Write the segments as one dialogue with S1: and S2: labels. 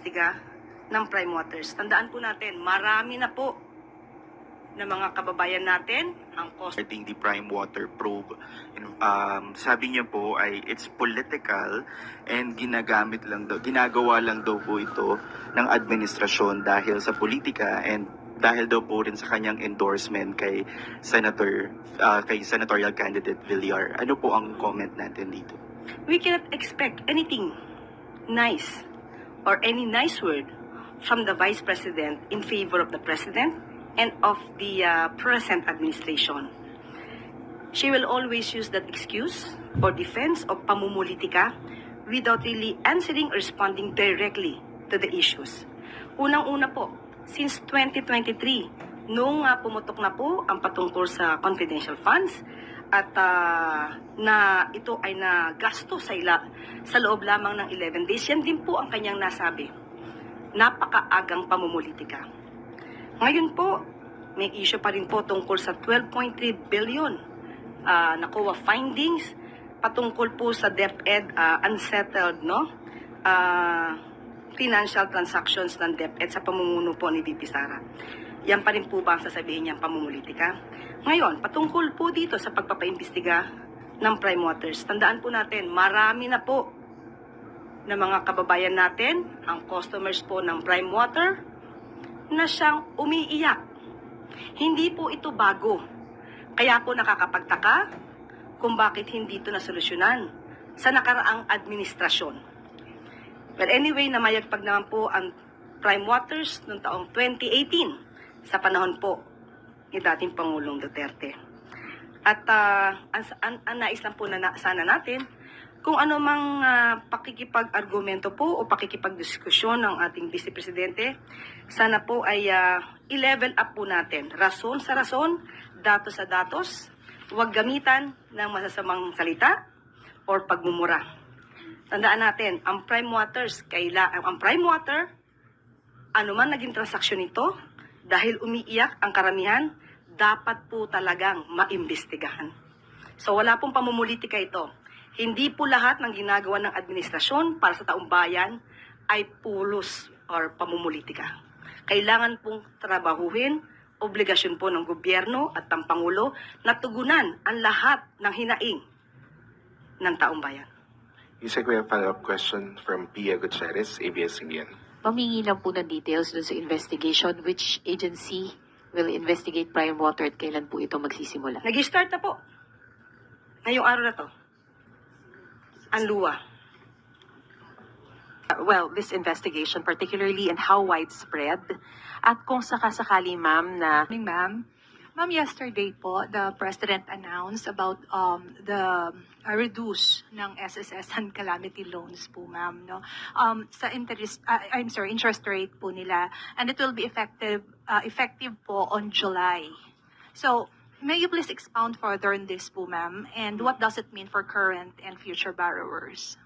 S1: pagpapaimbestiga ng Prime Waters. Tandaan po natin, marami na po na mga kababayan natin ang cost.
S2: Regarding the Prime Water probe, sabi niya po ay it's political and ginagawa lang daw po ito ng administrasyon dahil sa politika and dahil daw po rin sa kanyang endorsement kay senatorial candidate Villar. Ano po ang comment natin dito?
S1: We cannot expect anything nice or any nice word from the Vice President in favor of the President and of the present administration. She will always use that excuse or defense of pamumulitika without really answering or responding directly to the issues. Unang-una po, since 2023, nung pumutok na po ang patungkol sa confidential funds at na ito ay nagasto sa loob lamang ng 11 days, yan din po ang kanyang nasabi. Napakaagang pamumulitika. Ngayon po, may issue pa rin po tungkol sa 12.3 billion NACOA findings patungkol po sa DepEd unsettled financial transactions ng DepEd sa pamumuno po ni VP Sara. Yan pa rin po ba ang sasabihin niyang pamumulitika? Ngayon, patungkol po dito sa pagpapaimbestiga ng Prime Waters, tandaan po natin, marami na po na mga kababayan natin, ang customers po ng Prime Water, na siyang umiiyak. Hindi po ito bago. Kaya po nakakapagtaka kung bakit hindi ito nasolusyonan sa nakaraang administrasyon. But anyway, namayagpag naman po ang Prime Waters noong taong 2018 sa panahon po ni dating Pangulong Duterte. At ang nais lang po na sana natin, kung ano mang pakikipag-argumento po o pakikipag-diskusyon ng ating Vice Presidente, sana po ay i-level up po natin. Rason sa rason, datos sa datos, huwag gamitan ng masasamang salita or pagmumura. Tandaan natin, ang Prime Waters, ang Prime Water, ano man naging transaksyon nito, dahil umiiyak ang karamihan, dapat po talagang maimbestigahan. So wala pong pamumulitika ito. Hindi po lahat ng ginagawa ng administrasyon para sa taong bayan ay pulos or pamumulitika. Kailangan pong trabahuhin, obligasyon po ng gobyerno at ng Pangulo na tugunan ang lahat ng hinaing ng taong bayan.
S3: Yusek, we have a follow-up question from Pia Gutierrez, ABS-CBN.
S4: Pamingi lang po ng details dun sa investigation. Which agency will investigate Prime Water at kailan po ito magsisimula?
S1: Nag-start na po. Ngayong araw na to. Ang luwa.
S5: Well, this investigation, particularly and how widespread, at kung sakasakali, ma'am, na...
S6: Morning, ma'am. Ma'am, yesterday po, the President announced about the reduce ng SSS and calamity loans po, ma'am, no? Sa interest rate po nila, and it will be effective po on July. So, may you please expound further on this po, ma'am, and what does it mean for current and future borrowers?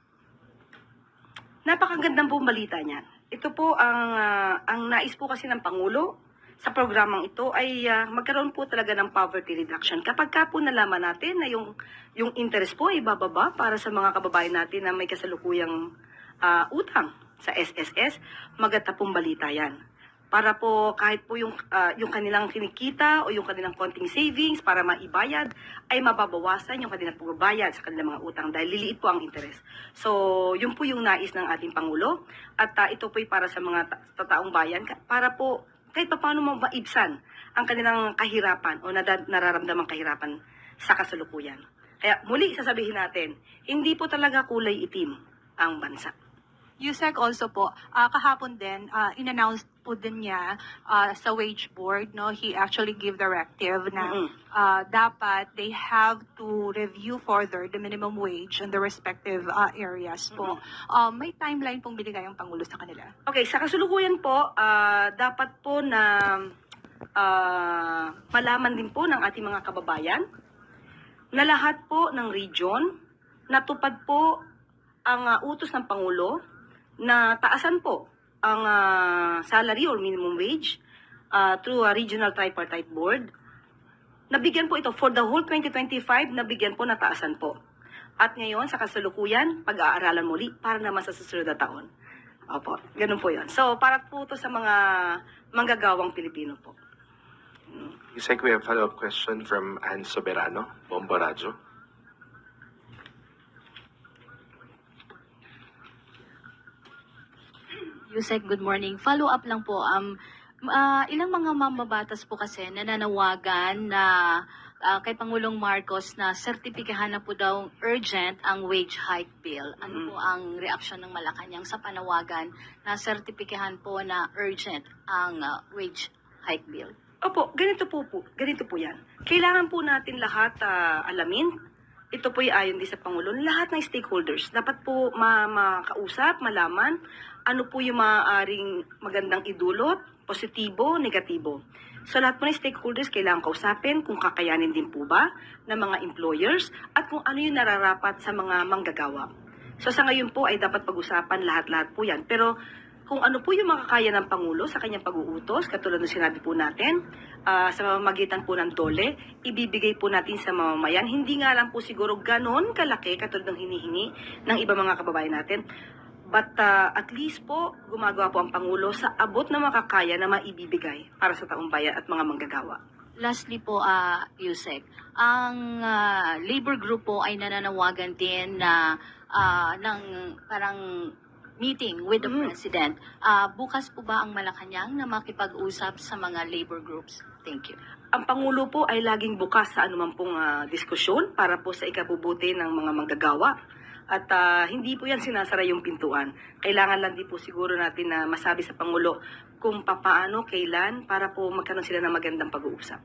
S1: Napakagandang pong balita niyan. Ito po ang nais po kasi ng Pangulo sa programang ito ay magkaroon po talaga ng poverty reduction. Kapag ka po nalaman natin na yung interest po ay bababa para sa mga kababayan natin na may kasalukuyang utang sa SSS, maganda pong balita yan. Para po kahit po yung kanilang kinikita o yung kanilang konting savings para maibayad ay mababawasan yung kanilang pagbabayad sa kanilang mga utang dahil liliit po ang interest. So, yun po yung nais ng ating Pangulo at ito po ay para sa mga taong bayan para po kahit pa paano maibsan ang kanilang kahirapan o nararamdamang kahirapan sa kasalukuyan. Kaya muli sasabihin natin, hindi po talaga kulay itim ang bansa.
S6: Yusek also po, kahapon din, in-announce po din niya sa wage board, no, he actually gave directive na dapat they have to review further the minimum wage in the respective areas po. May timeline pong binigay ang Pangulo sa kanila.
S1: Okay, sa kasulukuyan po, dapat po na malaman din po ng ating mga kababayan na lahat po ng region natupad po ang utos ng Pangulo na taasan po ang salary or minimum wage through a regional tripartite board. Nabigyan po ito for the whole 2025, nabigyan po na taasan po. At ngayon sa kasalukuyan, pag-aaralan muli para naman sa susunod na taon. Opo, ganun po yun. So, para po to sa mga manggagawang Pilipino po.
S3: Yusek, we have a follow-up question from Ann Soberano, Bombo Radyo.
S7: Yusek, good morning. Follow up lang po. Ilang mga mamabatas po kasi nananawagan na kay Pangulong Marcos na sertipikahan na po daw urgent ang wage hike bill. Ano po ang reaksyon ng Malacanang sa panawagan na sertipikahan po na urgent ang wage hike bill?
S1: Opo, ganito po yan. Kailangan po natin lahat alamin. Ito po ayon din sa Pangulo, lahat ng stakeholders. Dapat po makausap, malaman ano po yung maaaring magandang idulot, positibo, negatibo. So lahat po ng stakeholders kailangan kausapin kung kakayanin din po ba ng mga employers at kung ano yung nararapat sa mga manggagawa. So sa ngayon po ay dapat pag-usapan lahat-lahat po yan. Pero kung ano po yung makakaya ng Pangulo sa kanyang pag-uutos, katulad ng sinabi po natin, sa mamamagitan po ng DOLE, ibibigay po natin sa mamamayan. Hindi nga lang po siguro ganon kalaki katulad ng hinihingi ng iba mga kababayan natin. But at least po, gumagawa po ang Pangulo sa abot na makakaya na maibibigay para sa taong bayan at mga manggagawa.
S7: Lastly po, Yusek, ang labor group po ay nananawagan din na ng parang meeting with the President. Bukas po ba ang Malacanang na makipag-usap sa mga labor groups? Thank you.
S1: Ang Pangulo po ay laging bukas sa anuman pong diskusyon para po sa ikabubuti ng mga manggagawa. At hindi po yan sinasara yung pintuan. Kailangan lang din po siguro natin na masabi sa Pangulo kung papaano, kailan, para po magkaroon sila ng magandang pag-uusap.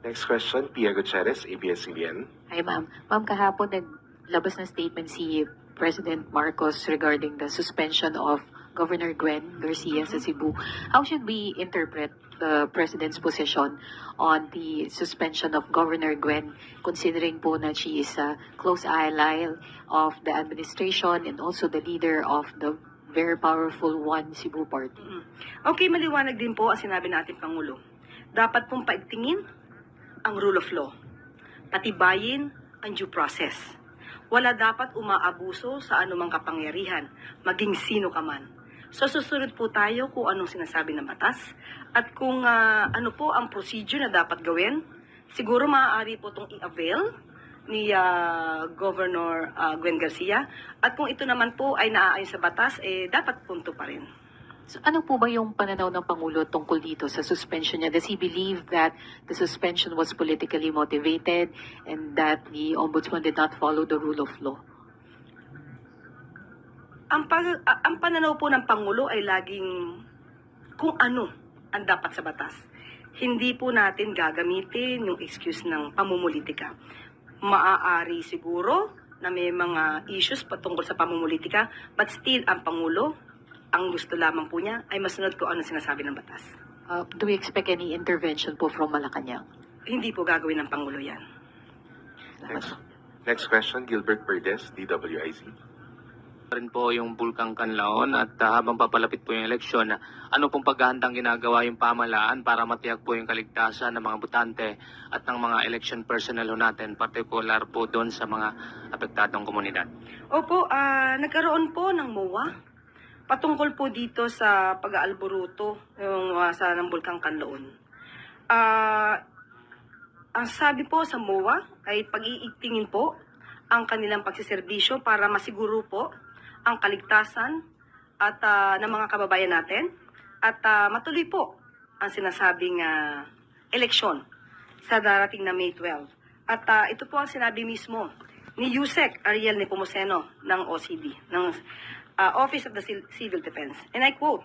S3: Next question, Pia Gutierrez, ABS-CBN.
S4: Hi, ma'am. Ma'am, kahapon naglabas ng statement si President Marcos regarding the suspension of Governor Gwen Garcia sa Cebu. How should we interpret the President's position on the suspension of Governor Gwen, considering po na she is a close ally of the administration and also the leader of the very powerful One Cebu Party?
S1: Okay, maliwanag din po ang sinabi natin Pangulo. Dapat pong paigtingin ang rule of law. Patibayin ang due process. Wala dapat umaabuso sa anumang kapangyarihan, maging sino ka man. So susunod po tayo kung anong sinasabi ng batas at kung ano po ang procedure na dapat gawin. Siguro maaari po itong i-avail ni Governor Gwen Garcia at kung ito naman po ay naaayon sa batas, dapat punto pa rin.
S4: So, ano po ba yung pananaw ng Pangulo tungkol dito sa suspension niya? Does he believe that the suspension was politically motivated and that the Ombudsman did not follow the rule of law?
S1: Ang pananaw po ng Pangulo ay laging kung ano ang dapat sa batas. Hindi po natin gagamitin yung excuse ng pamumulitika. Maaari siguro na may mga issues patungkol sa pamumulitika, but still ang Pangulo, ang gusto lamang po niya ay masunod kung ano sinasabi ng batas.
S4: Do we expect any intervention po from Malacanang?
S1: Hindi po gagawin ng Pangulo yan.
S3: Next question, Gilbert Verdes, DWIC.
S8: Rin po yung Bulkang Kanlaon at habang papalapit po yung eleksyon, ano pong paghahandang ginagawa yung pamahalaan para matiyak po yung kaligtasan ng mga botante at ng mga election personnel ho natin, particular po doon sa mga apektadong komunidad?
S1: Opo, nagkaroon po ng MOA patungkol po dito sa pag-aalboruto yung sa ng Bulkang Kanlaon. Ang sabi po sa MOA ay pag-iigtingin po ang kanilang pagsiservisyo para masiguro po ang kaligtasan at ng mga kababayan natin at matuloy po ang sinasabing eleksyon sa darating na May 12. At ito po ang sinabi mismo ni Yusek Ariel Nepomuceno ng OCD, ng Office of the Civil Defense. And I quote,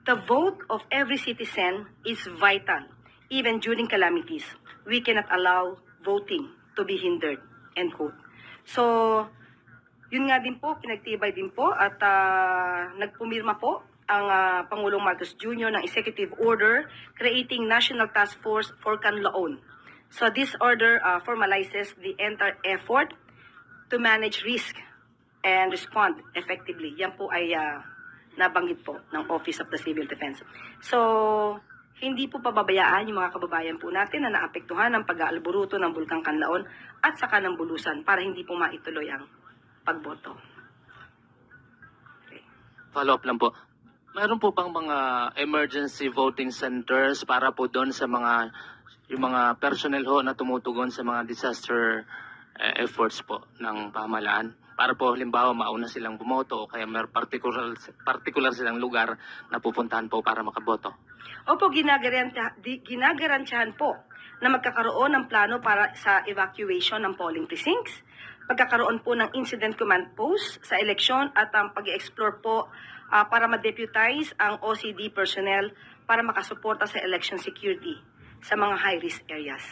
S1: "The vote of every citizen is vital, even during calamities. We cannot allow voting to be hindered." End quote. So, yun nga din po, pinagtibay din po at nagpumirma po ang Pangulong Marcos Jr. ng Executive Order creating National Task Force for Kanlaon. So this order formalizes the entire effort to manage risk and respond effectively. Yan po ay nabanggit po ng Office of the Civil Defense. So, hindi po pababayaan yung mga kababayan po natin na naapektuhan ng pag-aalboruto ng Bulkang Kanlaon at saka ng Bulusan para hindi po maituloy ang pagboto. Okay.
S8: Follow-up lang po. Meron po bang mga emergency voting centers para po doon sa yung mga personnel ho na tumutugon sa mga disaster efforts po ng pamahalaan? Para po halimbawa mauna silang bumoto o kaya may particular silang lugar na pupuntahan po para makaboto.
S1: Opo, ginagarantiyahan po na magkakaroon ng plano para sa evacuation ng polling precincts, pagkakaroon po ng incident command post sa eleksyon at ang pag-explore po para ma-deputize ang OCD personnel para makasuporta sa election security sa mga high-risk areas.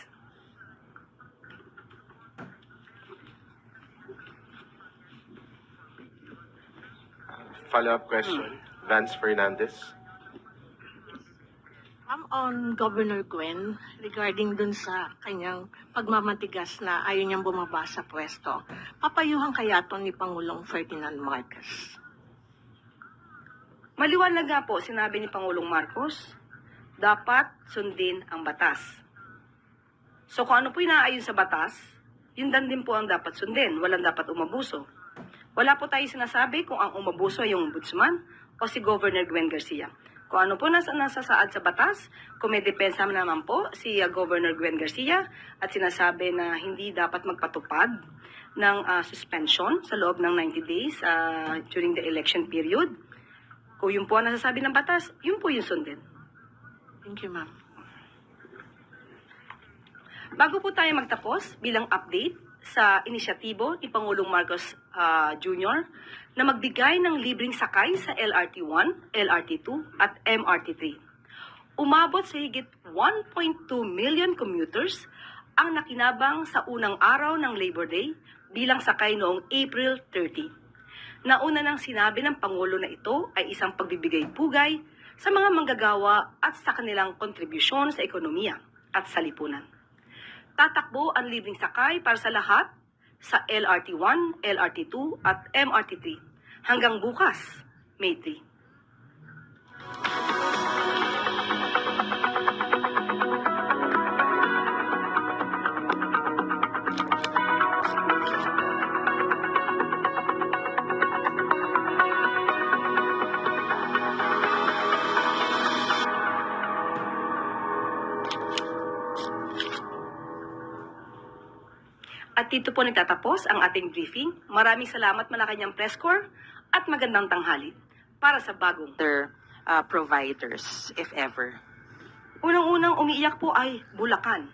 S3: Follow-up question, Vance Fernandez.
S9: On Governor Gwen, regarding dun sa kanyang pagmamatigas na ayaw niyang bumaba sa pwesto, papayuhan kaya to ni Pangulong Ferdinand Marcos?
S1: Maliwanag nga po, sinabi ni Pangulong Marcos, dapat sundin ang batas. So kung ano po inaayon sa batas, yun din po ang dapat sundin, walang dapat umabuso. Wala po tayo sinasabi kung ang umabuso ay yung ombudsman o si Governor Gwen Garcia. Kung ano po nasasaad sa batas, kung may depensa naman po si Governor Gwen Garcia at sinasabi na hindi dapat magpatupad ng suspension sa loob ng 90 days during the election period. Kung yun po ang nasasabi ng batas, yun po yung sundin.
S9: Thank you, ma'am.
S1: Bago po tayo magtapos, bilang update sa inisyatibo ni Pangulong Marcos Jr. na magbigay ng libreng sakay sa LRT1, LRT2 at MRT3. Umabot sa higit 1.2 million commuters ang nakinabang sa unang araw ng Labor Day bilang sakay noong April 30. Nauna nang sinabi ng Pangulo na ito ay isang pagbibigay pugay sa mga manggagawa at sa kanilang kontribusyon sa ekonomiya at sa lipunan. Tatakbo ang libreng sakay para sa lahat sa LRT1, LRT2 at MRT3 hanggang bukas, May 3. At dito po nagtatapos ang ating briefing. Maraming salamat Malacanang Press Corps at magandang tanghali para sa bagong.
S5: Other providers, if ever.
S1: Unang-unang umiiyak po ay Bulacan,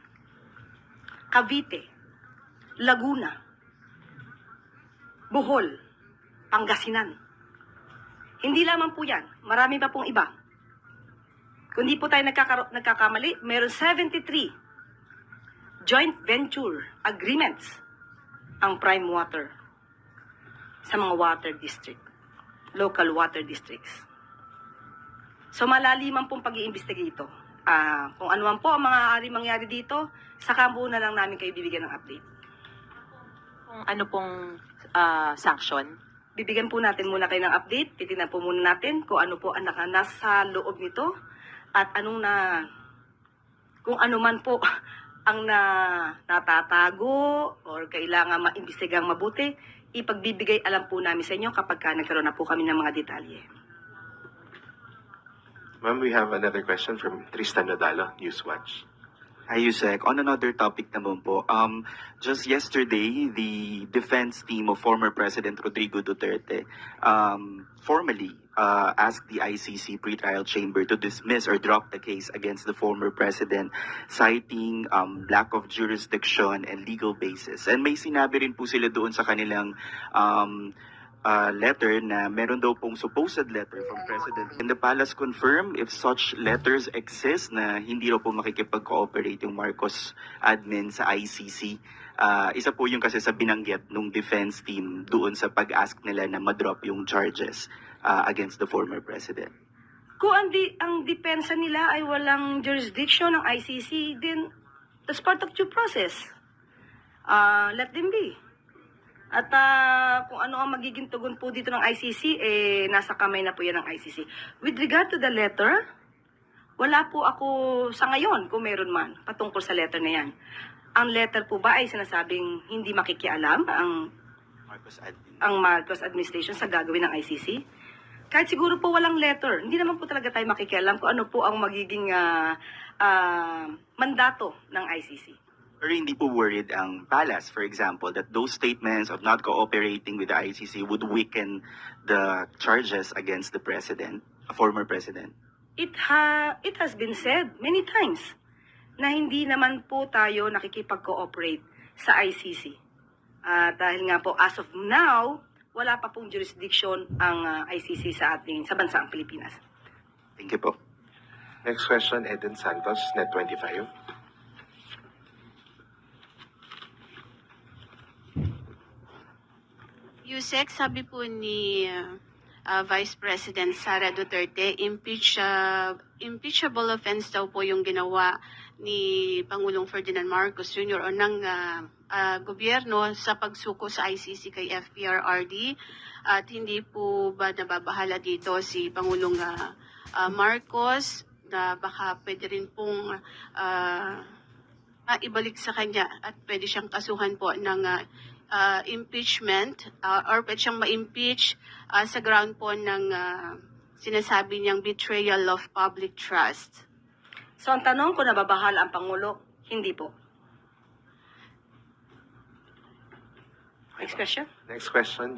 S1: Cavite, Laguna, Bohol, Pangasinan. Hindi lamang po yan, marami pa pong iba. Kung di po tayo nagkakamali, meron 73 joint venture agreements ang Prime Water sa mga water district, local water districts. So malaliman pong pag-iimbestiga ito. Kung ano man po ang maaari mangyari dito, saka muna lang namin kayo bibigyan ng update.
S5: Kung ano pong sanction?
S1: Bibigyan po natin muna kayo ng update, titignan po muna natin kung ano po ang nasa loob nito at kung ano man po ang natatago or kailangan maimbestigang mabuti, ipagbibigay alam po namin sa inyo kapag nagkaroon na po kami ng mga detalye.
S3: Ma'am, we have another question from Tristan Nodalo, Newswatch.
S2: Hi, Yusek. On another topic naman po, just yesterday, the defense team of former President Rodrigo Duterte formally asked the ICC pretrial chamber to dismiss or drop the case against the former president, citing lack of jurisdiction and legal basis. And may sinabi rin po sila doon sa kanilang letter na meron daw pong supposed letter from President. Can the palace confirm if such letters exist na hindi raw po makikipag-cooperate yung Marcos admin sa ICC? Isa po yung kasi sa binanggit nung defense team doon sa pag-ask nila na ma-drop yung charges against the former president.
S1: Kung ang depensa nila ay walang jurisdiction ng ICC, then that's part of due process. Let them be. At kung ano ang magiging tugon po dito ng ICC, nasa kamay na po yan ng ICC. With regard to the letter, wala po ako sa ngayon, kung meron man, patungkol sa letter na yan. Ang letter po ba ay sinasabing hindi makikialam ang Marcos administration sa gagawin ng ICC? Kahit siguro po walang letter, hindi naman po talaga tayo makikialam kung ano po ang magiging mandato ng ICC.
S2: Pero hindi po worried ang palace, for example, that those statements of not cooperating with the ICC would weaken the charges against the president, a former president?
S1: It has been said many times na hindi naman po tayo nakikipag-cooperate sa ICC. Dahil nga po, as of now, wala pa pong jurisdiction ang ICC sa bansang Pilipinas.
S2: Thank you po.
S3: Next question, Eden Santos, Net25.
S10: Yusek, sabi po ni Vice President Sara Duterte, impeachable offense daw po yung ginawa ni Pangulong Ferdinand Marcos Jr. o ng gobyerno sa pagsuko sa ICC kay FPRRD, at hindi po ba nababahala dito si Pangulong Marcos na baka pwede rin pong ibalik sa kanya at pwede siyang kasuhan po ng impeachment or pwede siyang ma-impeach sa ground po ng sinasabi niyang betrayal of public trust.
S1: So ang tanong kung nababahala ang Pangulo, hindi po. Next question.
S3: Next question,